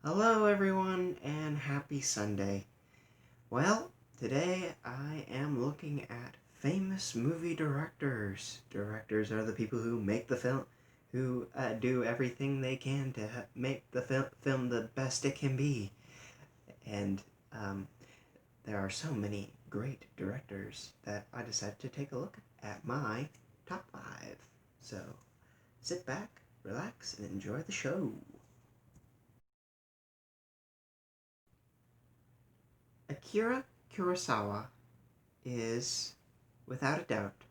Hello, everyone, and happy Sunday. Well, today I am looking at famous movie directors. Directors are the people who make the film, who do everything they can to make the film the best it can be. And um, there are so many great directors that I decided to take a look at my top five. So sit back, relax, and enjoy the show. Akira Kurosawa is, without a doubt,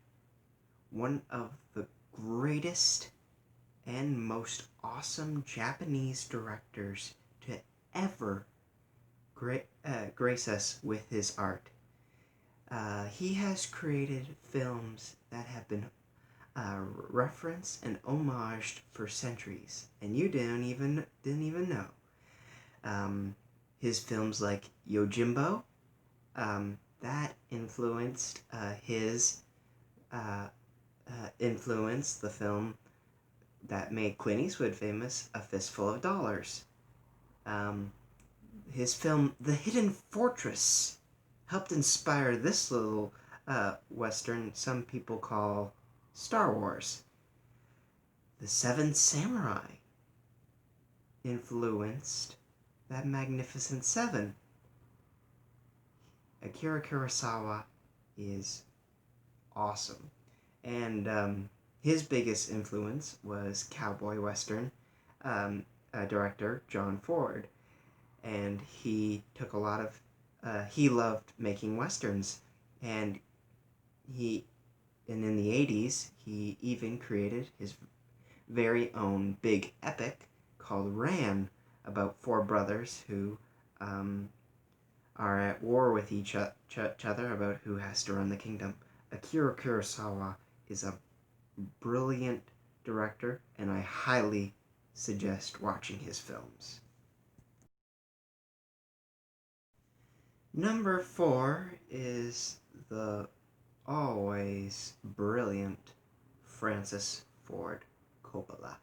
one of the greatest and most awesome Japanese directors to ever grace us with his art. He has created films that have been referenced and homaged for centuries, and you didn't even know. Um, his films like Yojimbo, that influenced his uh, influenced the film that made Clint Eastwood famous, A Fistful of Dollars. Um, his film The Hidden Fortress helped inspire this little western some people call Star Wars. The Seven Samurai influenced that Magnificent Seven. Akira Kurosawa is awesome. And his biggest influence was cowboy western director John Ford, and he took a lot of he loved making westerns, and he and in the 80s he even created his very own big epic called Ran, about four brothers who um, are at war with each other about who has to run the kingdom. Akira Kurosawa is a brilliant director, and I highly suggest watching his films. Number four is the always brilliant Francis Ford Coppola.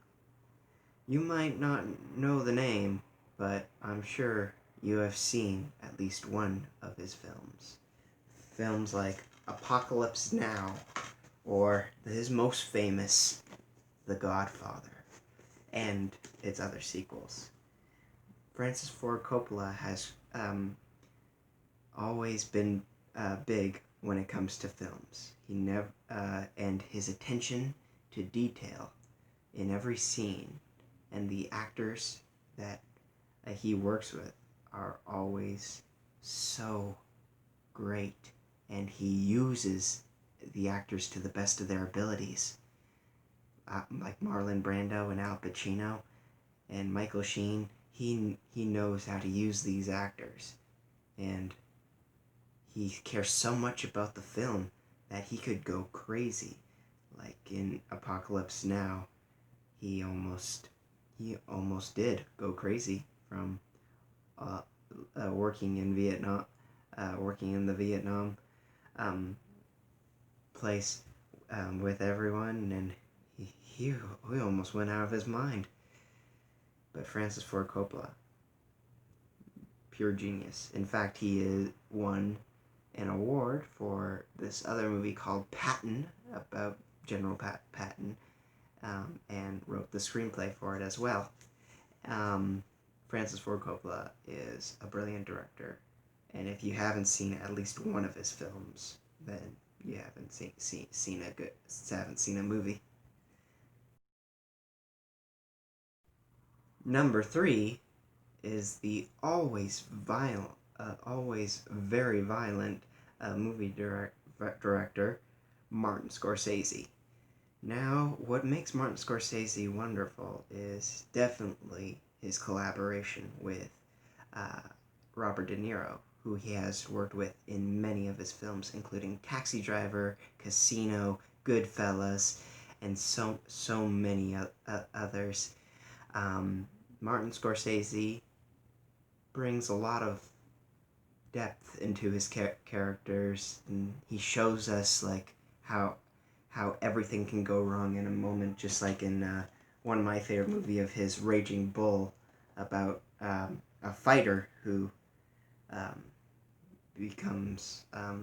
You might not know the name, but I'm sure you have seen at least one of his films. Films like Apocalypse Now, or his most famous, The Godfather, and its other sequels. Francis Ford Coppola has always been big when it comes to films. He never and his attention to detail in every scene, and the actors that he works with are always so great, and he uses the actors to the best of their abilities. Like Marlon Brando and Al Pacino and Michael Sheen, he knows how to use these actors, and he cares so much about the film that he could go crazy. Like in Apocalypse Now, he almost he almost did go crazy from uh, working in Vietnam, working in the Vietnam um, place with everyone, and he almost went out of his mind. But Francis Ford Coppola, pure genius. In fact, he is won an award for this other movie called Patton, about General Patton, and wrote the screenplay for it as well. Um, Francis Ford Coppola is a brilliant director, and if you haven't seen at least one of his films, then you haven't seen a movie. Number three is the always very violent movie director Martin Scorsese. Now, what makes Martin Scorsese wonderful is definitely his collaboration with uh, Robert De Niro, who he has worked with in many of his films, including Taxi Driver, Casino, Goodfellas, and so many others. Um, Martin Scorsese brings a lot of depth into his characters, and he shows us like how everything can go wrong in a moment, just like in one of my favorite movie of his, Raging Bull, about a fighter who um, becomes a,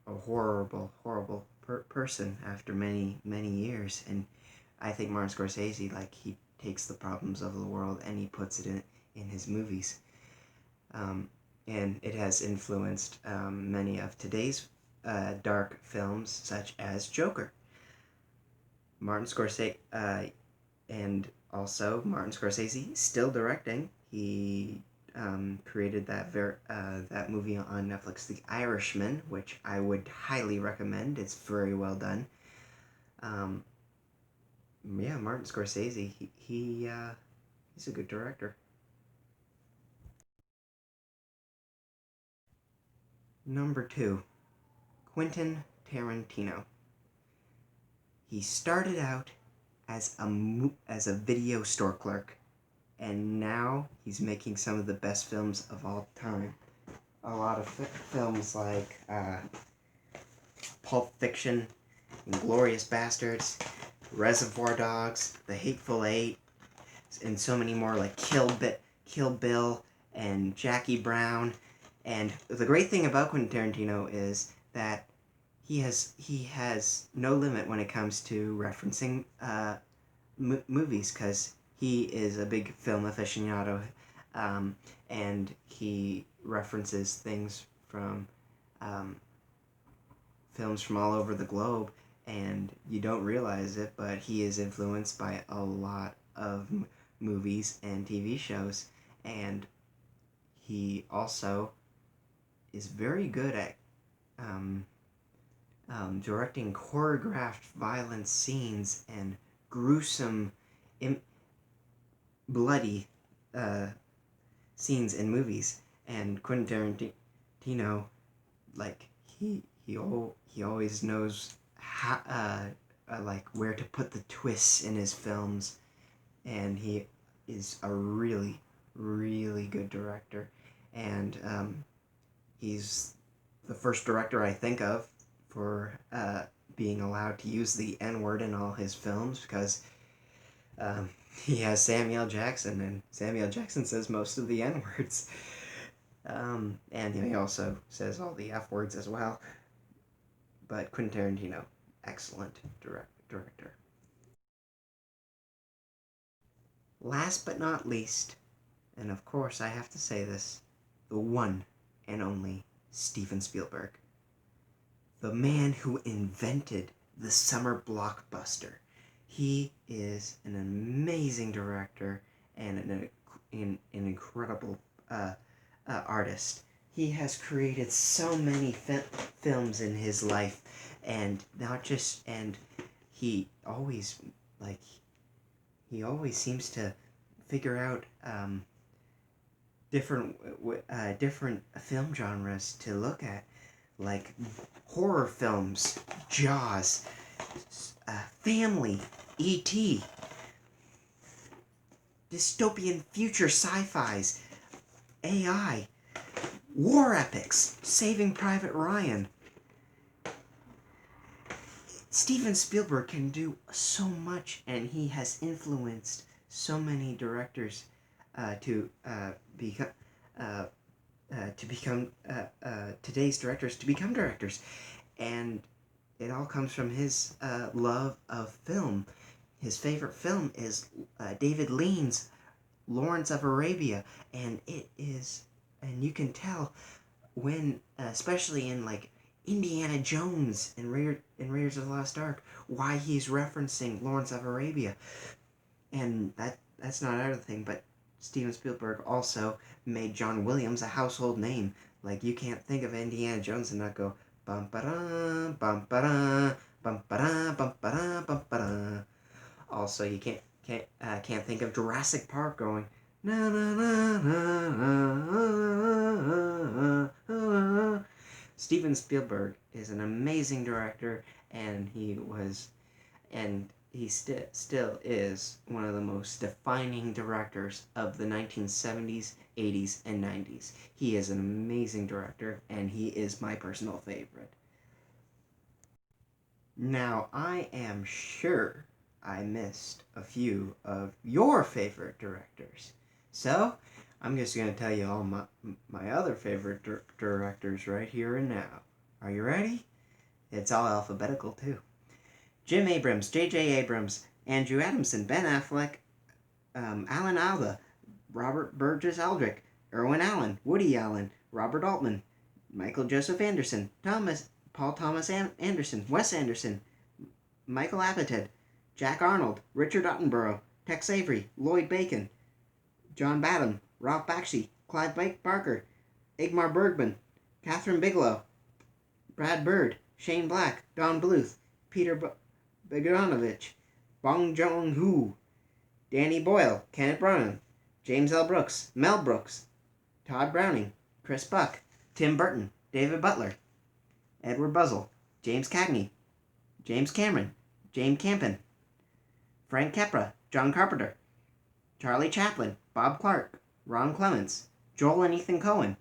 a horrible person after many years. And I think Martin Scorsese, like, he takes the problems of the world and he puts it in his movies. Um, and it has influenced many of today's dark films, such as Joker. Martin Scorsese, and also Martin Scorsese, still directing. He created that movie on Netflix, The Irishman, which I would highly recommend. It's very well done. Um, yeah, Martin Scorsese, he's a good director. Number two, Quentin Tarantino. He started out as a video store clerk, and now he's making some of the best films of all time. A lot of films like Pulp Fiction, Inglourious Bastards, Reservoir Dogs, The Hateful Eight, and so many more, like Kill Bill, and Jackie Brown. And the great thing about Quentin Tarantino is that he has no limit when it comes to referencing movies, because he is a big film aficionado, um, and he references things from um, films from all over the globe, and you don't realize it, but he is influenced by a lot of movies and TV shows, and he also is very good at um, directing choreographed violent scenes and gruesome, Im- bloody uh, scenes in movies. And Quentin Tarantino, like, he always knows how, like, where to put the twists in his films, and he is a really good director. And he's the first director I think of for being allowed to use the N word in all his films, because um, he has Samuel Jackson, and Samuel Jackson says most of the N words. And he also says all the F words as well. But Quentin Tarantino, excellent director. Last but not least, and of course I have to say this, the one and only Steven Spielberg. The man who invented the summer blockbuster. He is an amazing director and an incredible artist. He has created so many films in his life, and not just, and he always, like, he always seems to figure out different film genres to look at, like horror films, Jaws, Family, E.T., dystopian future sci-fis, AI, war epics, Saving Private Ryan. Steven Spielberg can do so much, and he has influenced so many directors to become today's directors to become directors, and it all comes from his love of film. His favorite film is David Lean's Lawrence of Arabia, and you can tell when, especially in, like, Indiana Jones and Raiders of the Lost Ark, why he's referencing Lawrence of Arabia. And that's not another thing, but Steven Spielberg also made John Williams a household name. Like, you can't think of Indiana Jones and not go bum ba da bum ba da bum ba da bum ba da bum ba da. Also, you can't think of Jurassic Park going na na na na na na. Steven Spielberg is an amazing director, and he still is one of the most defining directors of the 1970s, 80s, and 90s. He is an amazing director, and he is my personal favorite. Now, I missed a few of your favorite directors. So, I'm just going to tell you all my other favorite directors right here and now. Are you ready? It's all alphabetical, too. Jim Abrams, J.J. Abrams, Andrew Adamson, Ben Affleck, Alan Alda, Robert Burgess Aldrich, Irwin Allen, Woody Allen, Robert Altman, Michael Joseph Anderson, Paul Thomas Anderson, Wes Anderson, Michael Apted, Jack Arnold, Richard Attenborough, Tex Avery, Lloyd Bacon, John Badham, Ralph Bakshi, Clive Barker, Ingmar Bergman, Catherine Bigelow, Brad Bird, Shane Black, Don Bluth, Peter Bogdanovich, Bong Joon-ho, Danny Boyle, Kenneth Branagh, James L. Brooks, Mel Brooks, Todd Browning, Chris Buck, Tim Burton, David Butler, Edward Buzzell, James Cagney, James Cameron, Jane Campion, Frank Capra, John Carpenter, Charlie Chaplin, Bob Clark, Ron Clements, Joel and Ethan Coen,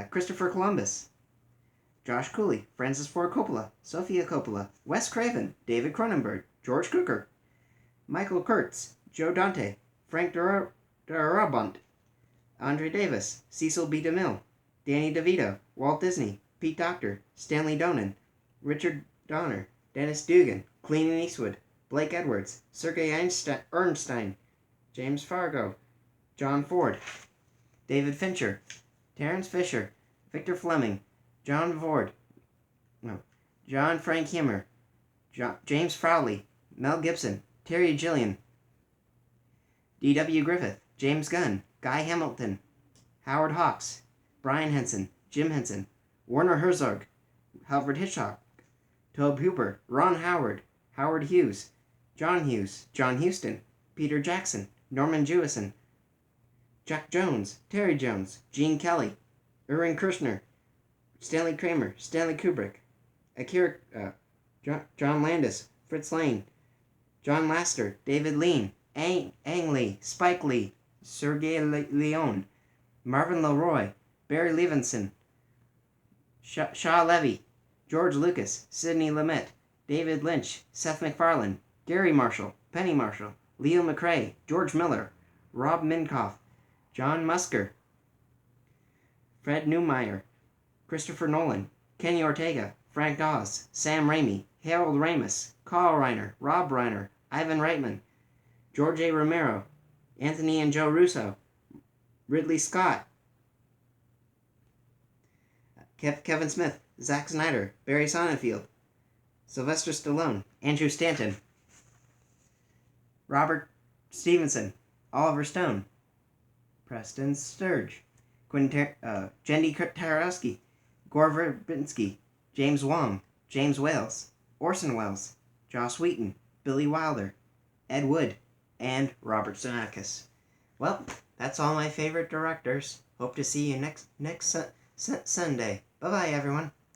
Christopher Columbus, Josh Cooley, Francis Ford Coppola, Sofia Coppola, Wes Craven, David Cronenberg, George Cukor, Michael Kurtz, Joe Dante, Frank Darabont, Andre Davis, Cecil B. DeMille, Danny DeVito, Walt Disney, Pete Docter, Stanley Donen, Richard Donner, Dennis Dugan, Clint Eastwood, Blake Edwards, Sergei Ernstein, James Fargo, John Ford, David Fincher, Terence Fisher, Victor Fleming, John Frank Himmer, James Frawley, Mel Gibson, Terry Gilliam, D.W. Griffith, James Gunn, Guy Hamilton, Howard Hawks, Brian Henson, Jim Henson, Werner Herzog, Alfred Hitchcock, Tobe Hooper, Ron Howard, Howard Hughes, John Huston, Peter Jackson, Norman Jewison, Jack Jones, Terry Jones, Gene Kelly, Irving Kershner, Stanley Kramer, Stanley Kubrick, Akira, John Landis, Fritz Lang, John Lasseter, David Lean, Ang Lee, Spike Lee, Sergei Leone, Marvin LeRoy, Barry Levinson, Shaw Levy, George Lucas, Sidney Lumet, David Lynch, Seth MacFarlane, Gary Marshall, Penny Marshall, Leo McRae, George Miller, Rob Minkoff, John Musker, Fred Neumeier, Christopher Nolan, Kenny Ortega, Frank Oz, Sam Raimi, Harold Ramis, Carl Reiner, Rob Reiner, Ivan Reitman, George A. Romero, Anthony and Joe Russo, Ridley Scott, Kevin Smith, Zack Snyder, Barry Sonnenfeld, Sylvester Stallone, Andrew Stanton, Robert Stevenson, Oliver Stone, Preston Sturge, Jendi Tarowski, Gore Verbinski, James Wong, James Wales, Orson Welles, Joss Whedon, Billy Wilder, Ed Wood, and Robert Zemeckis. Well, that's all my favorite directors. Hope to see you next Sunday. Bye-bye, everyone.